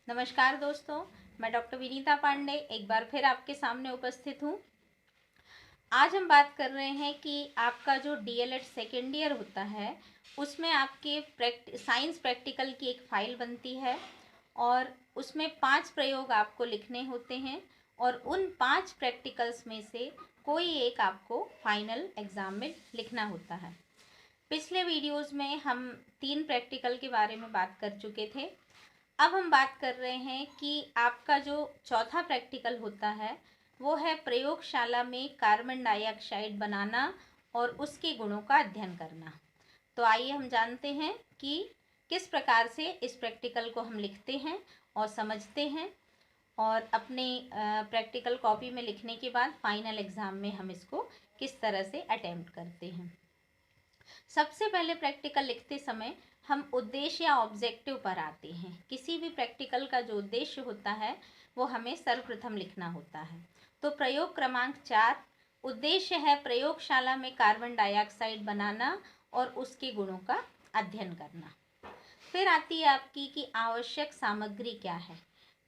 नमस्कार दोस्तों, मैं डॉक्टर विनीता पांडे एक बार फिर आपके सामने उपस्थित हूँ। आज हम बात कर रहे हैं कि आपका जो डीएलएड सेकेंड ईयर होता है उसमें आपके साइंस प्रैक्टिकल की एक फाइल बनती है और उसमें 5 प्रयोग आपको लिखने होते हैं और उन 5 प्रैक्टिकल्स में से कोई एक आपको फाइनल एग्ज़ाम में लिखना होता है। पिछले वीडियोज़ में हम 3 प्रैक्टिकल के बारे में बात कर चुके थे। अब हम बात कर रहे हैं कि आपका जो चौथा प्रैक्टिकल होता है वो है प्रयोगशाला में कार्बन डाइऑक्साइड बनाना और उसके गुणों का अध्ययन करना। तो आइए हम जानते हैं कि किस प्रकार से इस प्रैक्टिकल को हम लिखते हैं और समझते हैं और अपने प्रैक्टिकल कॉपी में लिखने के बाद फाइनल एग्ज़ाम में हम इसको किस तरह से अटेम्प्ट करते हैं। सबसे पहले प्रैक्टिकल लिखते समय हम उद्देश्य या ऑब्जेक्टिव पर आते हैं। किसी भी प्रैक्टिकल का जो उद्देश्य होता है वो हमें सर्वप्रथम लिखना होता है। तो प्रयोग क्रमांक 4 उद्देश्य है प्रयोगशाला में कार्बन डाइऑक्साइड बनाना और उसके गुणों का अध्ययन करना। फिर आती है आपकी कि आवश्यक सामग्री क्या है।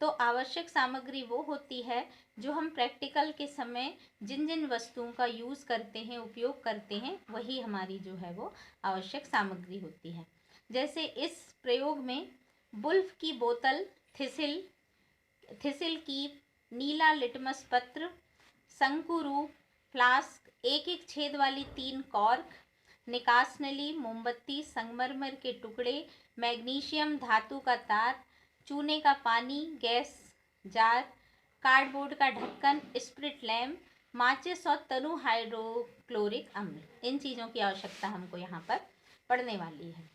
तो आवश्यक सामग्री वो होती है जो हम प्रैक्टिकल के समय जिन जिन वस्तुओं का यूज़ करते हैं, उपयोग करते हैं, वही हमारी जो है वो आवश्यक सामग्री होती है। जैसे इस प्रयोग में बुल्फ की बोतल, थिसिल की नीला लिटमस पत्र, शंकुरूप, फ्लास्क, एक एक छेद वाली 3 कॉर्क, निकास नली, मोमबत्ती, संगमरमर के टुकड़े, मैग्नीशियम धातु का तार, चूने का पानी, गैस जार, कार्डबोर्ड का ढक्कन, स्प्रिट लैम्प, माचिस और तनु हाइड्रोक्लोरिक अम्ल, इन चीज़ों की आवश्यकता हमको यहाँ पर पड़ने वाली है।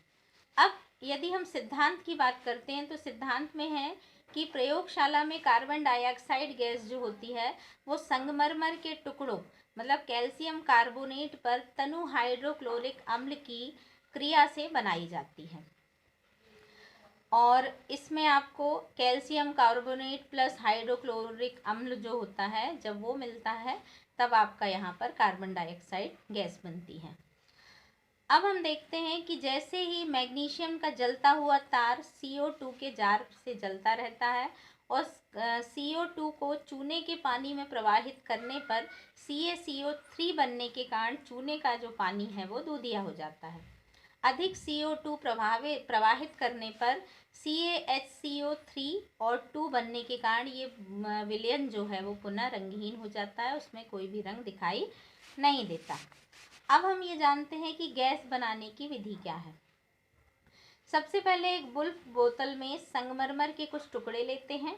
अब यदि हम सिद्धांत की बात करते हैं तो सिद्धांत में है कि प्रयोगशाला में कार्बन डाइऑक्साइड गैस जो होती है वो संगमरमर के टुकड़ों मतलब कैल्शियम कार्बोनेट पर तनु हाइड्रोक्लोरिक अम्ल की क्रिया से बनाई जाती है और इसमें आपको कैल्शियम कार्बोनेट प्लस हाइड्रोक्लोरिक अम्ल जो होता है जब वो मिलता है तब आपका यहाँ पर कार्बन डाइऑक्साइड गैस बनती है। अब हम देखते हैं कि जैसे ही मैग्नीशियम का जलता हुआ तार CO2 के जार से जलता रहता है और CO2 को चूने के पानी में प्रवाहित करने पर CaCO3 बनने के कारण चूने का जो पानी है वो दूधिया हो जाता है। अधिक CO2 प्रवाहित करने पर CaHCO3 और 2 बनने के कारण ये विलयन जो है वो पुनः रंगहीन हो जाता है, उसमें कोई भी रंग दिखाई नहीं देता। अब हम ये जानते हैं कि गैस बनाने की विधि क्या है। सबसे पहले एक बुल्फ बोतल में संगमरमर के कुछ टुकड़े लेते हैं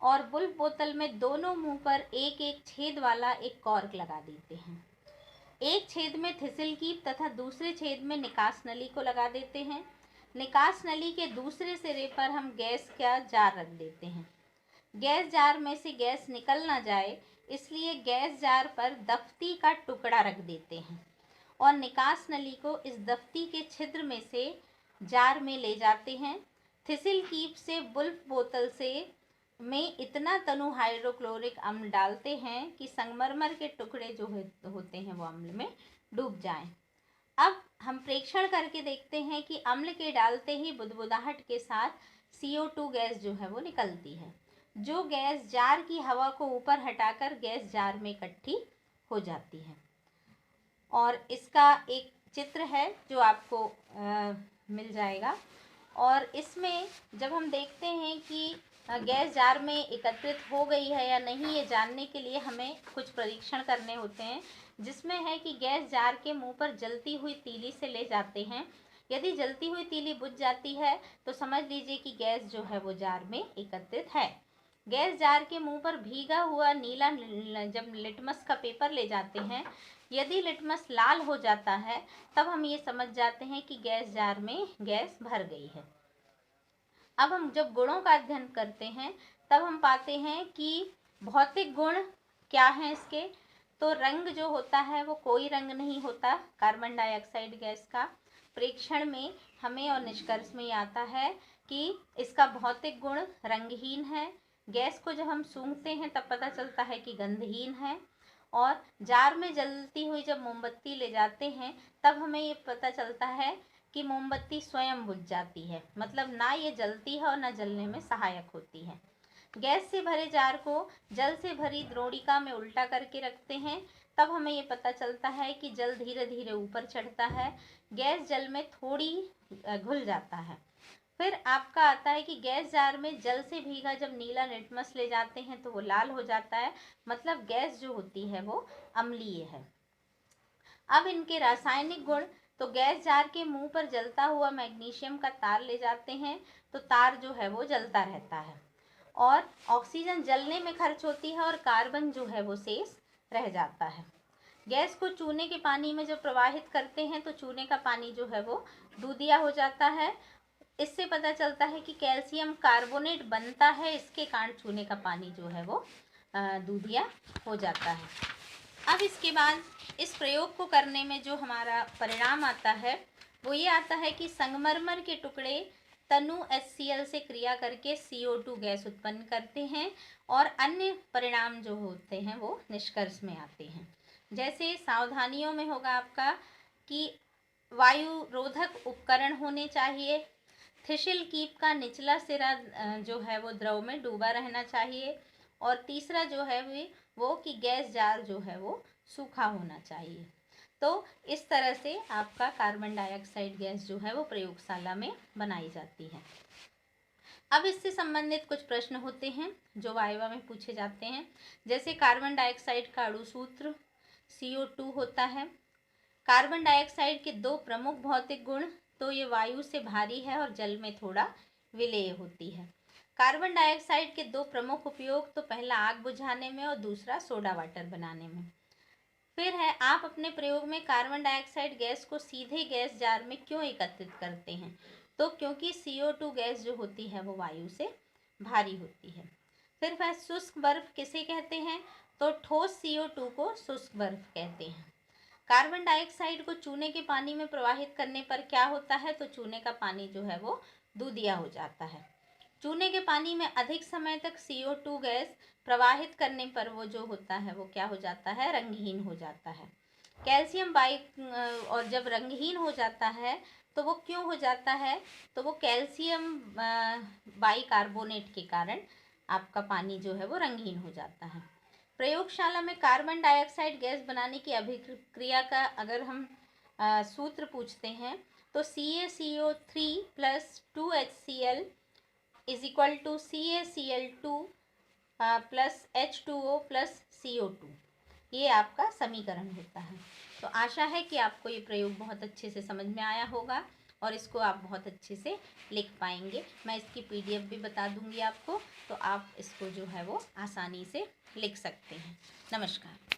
और बुल्फ बोतल में दोनों मुंह पर एक एक छेद वाला एक कॉर्क लगा देते हैं। एक छेद में थिसिल की तथा दूसरे छेद में निकास नली को लगा देते हैं। निकास नली के दूसरे सिरे पर हम गैस का जार रख देते हैं। गैस जार में से गैस निकल ना जाए इसलिए गैस जार पर दफ्ती का टुकड़ा रख देते हैं और निकास नली को इस दफ्ती के छिद्र में से जार में ले जाते हैं। थिसिल कीप से बुल्फ बोतल से में इतना तनु हाइड्रोक्लोरिक अम्ल डालते हैं कि संगमरमर के टुकड़े जो होते हैं वो अम्ल में डूब जाएं। अब हम प्रेक्षण करके देखते हैं कि अम्ल के डालते ही बुदबुदाहट के साथ CO2 गैस जो है वो निकलती है, जो गैस जार की हवा को ऊपर हटाकर गैस जार में इकट्ठी हो जाती है और इसका एक चित्र है जो आपको मिल जाएगा। और इसमें जब हम देखते हैं कि गैस जार में एकत्रित हो गई है या नहीं ये जानने के लिए हमें कुछ परीक्षण करने होते हैं, जिसमें है कि गैस जार के मुंह पर जलती हुई तीली से ले जाते हैं। यदि जलती हुई तीली बुझ जाती है तो समझ लीजिए कि गैस जो है वो जार में एकत्रित है। गैस जार के मुंह पर भीगा हुआ नीला जब लिटमस का पेपर ले जाते हैं, यदि लिटमस लाल हो जाता है तब हम ये समझ जाते हैं कि गैस जार में गैस भर गई है। अब हम जब गुणों का अध्ययन करते हैं तब हम पाते हैं कि भौतिक गुण क्या हैं इसके। तो रंग जो होता है वो कोई रंग नहीं होता कार्बन डाइऑक्साइड गैस का। प्रेक्षण में हमें और निष्कर्ष में आता है कि इसका भौतिक गुण रंगहीन है। गैस को जब हम सूंघते हैं तब पता चलता है कि गंधहीन है और जार में जलती हुई जब मोमबत्ती ले जाते हैं तब हमें ये पता चलता है कि मोमबत्ती स्वयं बुझ जाती है, मतलब ना ये जलती है और ना जलने में सहायक होती है। गैस से भरे जार को जल से भरी द्रोणिका में उल्टा करके रखते हैं, तब हमें ये पता चलता है कि जल धीरे धीरे ऊपर चढ़ता है, गैस जल में थोड़ी घुल जाता है। फिर आपका आता है कि गैस जार में जल से भीगा जब नीला लिटमस ले जाते हैं तो वो लाल हो जाता है, मतलब गैस जो होती है वो अम्लीय है। अब इनके रासायनिक गुण, तो गैस जार के मुंह पर जलता हुआ मैग्नीशियम का तार ले जाते हैं तो तार जो है वो जलता रहता है, और ऑक्सीजन जलने में खर्च होती है और कार्बन जो है वो शेष रह जाता है। गैस को चूने के पानी में जब प्रवाहित करते हैं तो चूने का पानी जो है वो दूधिया हो जाता है। इससे पता चलता है कि कैल्शियम कार्बोनेट बनता है, इसके कारण चूने का पानी जो है वो दूधिया हो जाता है। अब इसके बाद इस प्रयोग को करने में जो हमारा परिणाम आता है वो ये आता है कि संगमरमर के टुकड़े तनु HCl से क्रिया करके CO2 गैस उत्पन्न करते हैं, और अन्य परिणाम जो होते हैं वो निष्कर्ष में आते हैं। जैसे सावधानियों में होगा आपका कि वायु रोधक उपकरण होने चाहिए, थिसिल कीप का निचला सिरा जो है वो द्रव में डूबा रहना चाहिए, और तीसरा जो है वो कि गैस जार जो है वो सूखा होना चाहिए। तो इस तरह से आपका कार्बन डाइऑक्साइड गैस जो है वो प्रयोगशाला में बनाई जाती है। अब इससे संबंधित कुछ प्रश्न होते हैं जो वाइवा में पूछे जाते हैं, जैसे कार्बन डाइऑक्साइड का अणु सूत्र CO2 होता है। कार्बन डाइऑक्साइड के दो प्रमुख भौतिक गुण, तो ये वायु से भारी है और जल में थोड़ा विलेय होती है। कार्बन डाइऑक्साइड के दो प्रमुख उपयोग, तो पहला आग बुझाने में और दूसरा सोडा वाटर बनाने में। फिर है, आप अपने प्रयोग में कार्बन डाइऑक्साइड गैस को सीधे गैस जार में क्यों एकत्रित करते हैं, तो क्योंकि CO2 गैस जो होती है वो वायु से भारी होती है। फिर वह शुष्क बर्फ किसे कहते हैं, तो ठोस CO2 को शुष्क बर्फ कहते हैं। कार्बन डाइऑक्साइड को चूने के पानी में प्रवाहित करने पर क्या होता है, तो चूने का पानी जो है वो दूधिया हो जाता है। चूने के पानी में अधिक समय तक CO2 गैस प्रवाहित करने पर वो जो होता है वो क्या हो जाता है, रंगहीन हो जाता है। कैल्शियम और जब रंगहीन हो जाता है तो वो क्यों हो जाता है, तो वो कैल्शियम बाइकार्बोनेट के कारण आपका पानी जो है वो रंगहीन हो जाता है। प्रयोगशाला में कार्बन डाइऑक्साइड गैस बनाने की अभिक्रिया का अगर हम सूत्र पूछते हैं तो CaCO3 + 2HCl is equal to CaCl2 + H2O + CO2, ये आपका समीकरण होता है। तो आशा है कि आपको ये प्रयोग बहुत अच्छे से समझ में आया होगा और इसको आप बहुत अच्छे से लिख पाएंगे। मैं इसकी PDF भी बता दूंगी आपको, तो आप इसको जो है वो आसानी से लिख सकते हैं। नमस्कार।